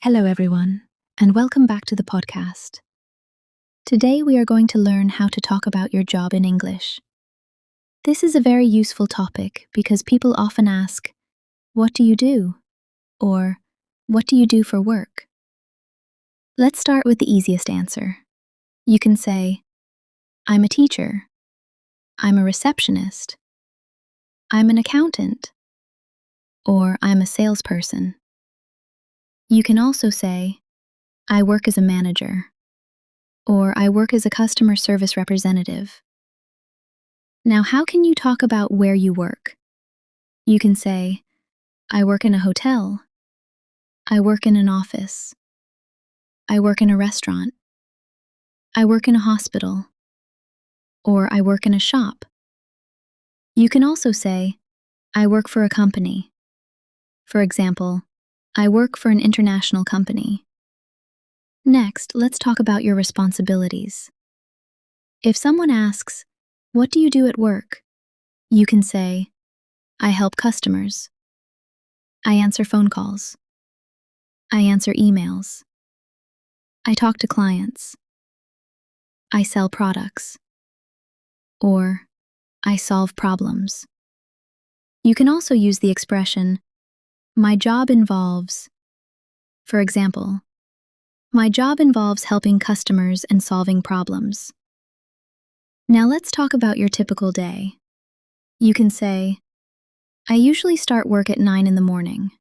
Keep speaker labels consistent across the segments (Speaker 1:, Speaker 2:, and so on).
Speaker 1: Hello, everyone, and welcome back to the podcast. Today, we are going to learn how to talk about your job in English. This is a very useful topic because people often ask, "What do you do?" or "What do you do for work?" Let's start with the easiest answer. You can say, "I'm a teacher," "I'm a receptionist," "I'm an accountant," or "I'm a salesperson." You can also say, "I work as a manager," or "I work as a customer service representative." Now, how can you talk about where you work? You can say, "I work in a hotel," "I work in an office," "I work in a restaurant," "I work in a hospital," or "I work in a shop." You can also say, "I work for a company." For example, "I work for an international company." Next, let's talk about your responsibilities. If someone asks, "What do you do at work?" you can say, "I help customers," "I answer phone calls," "I answer emails," "I talk to clients," "I sell products," or "I solve problems." You can also use the expression, "My job involves." For example, "My job involves helping customers and solving problems." Now let's talk about your typical day. You can say, "I usually start work at 9 in the morning.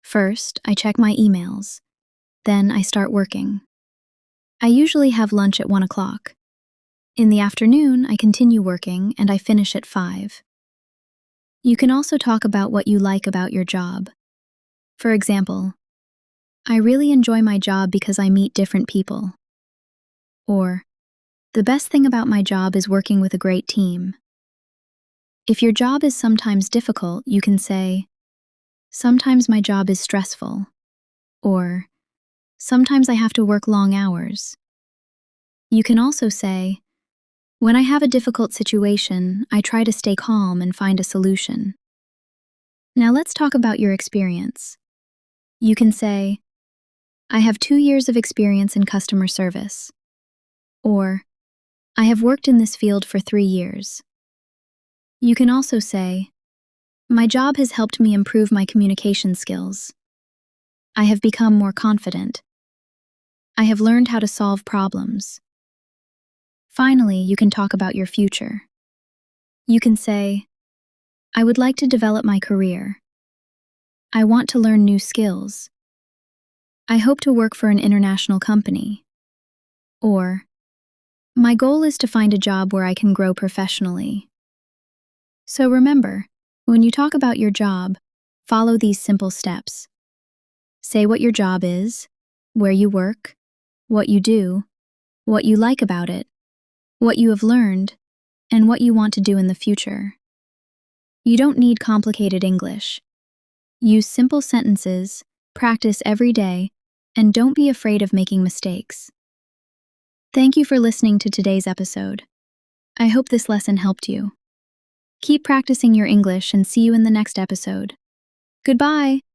Speaker 1: First, I check my emails. Then I start working. I usually have lunch at 1 o'clock. In the afternoon, I continue working and I finish at 5. You can also talk about what you like about your job. For example, "I really enjoy my job because I meet different people." Or, "The best thing about my job is working with a great team." If your job is sometimes difficult, you can say, "Sometimes my job is stressful," or "Sometimes I have to work long hours." You can also say, "When I have a difficult situation, I try to stay calm and find a solution." Now let's talk about your experience. You can say, "I have 2 years of experience in customer service," or "I have worked in this field for 3 years." You can also say, "My job has helped me improve my communication skills. I have become more confident. I have learned how to solve problems." Finally, you can talk about your future. You can say, "I would like to develop my career. I want to learn new skills. I hope to work for an international company." Or, "My goal is to find a job where I can grow professionally." So remember, when you talk about your job, follow these simple steps. Say what your job is, where you work, what you do, what you like about it, what you have learned, and what you want to do in the future. You don't need complicated English. Use simple sentences, practice every day, and don't be afraid of making mistakes. Thank you for listening to today's episode. I hope this lesson helped you. Keep practicing your English and see you in the next episode. Goodbye!